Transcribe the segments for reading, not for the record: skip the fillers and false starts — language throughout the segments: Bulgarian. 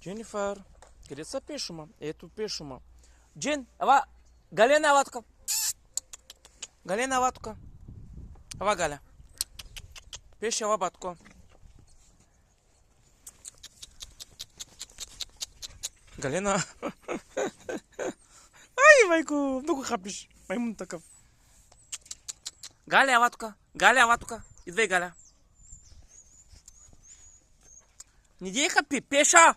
Дженнифер, къде са Пешума? Ето Пешума. Джен, ава, Галена, ава тук. Галена, ава тук. Ава, Галя. Пеше, ава, батко. Галена. Ай, майко, много хапиш. Маймун такъв. Галя, ава тук. Галя, ава тук. Идвай, Галя. Не дей хапи, Пеша!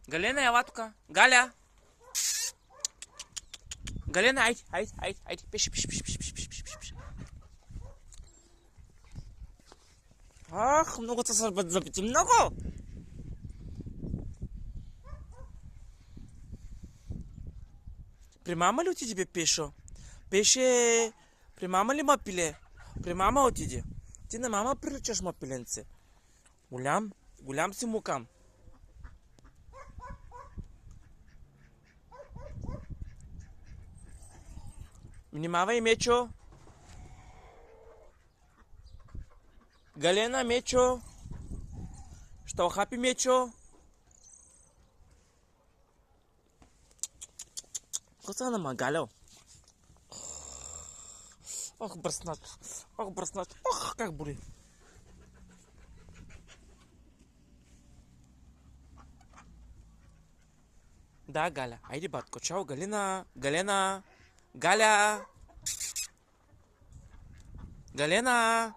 Галена, ела тук. Галя! Галена, айде. Пеше. Ах, много са зъбите, много! При мама ли отиде, бе, Пешо? Пеше, при мама ли мапиле? При мама отиде. Ти на мама приличаш, мапиленце. Голям си мукам. Внимавай, Мечо. Галена, Мечо. Ще охапи, Мечо. Какво на магалял? Ох, бръснато. Ох, как боли. Да, Галя. Айде, батко. Чао, Галина. Галя. Галена.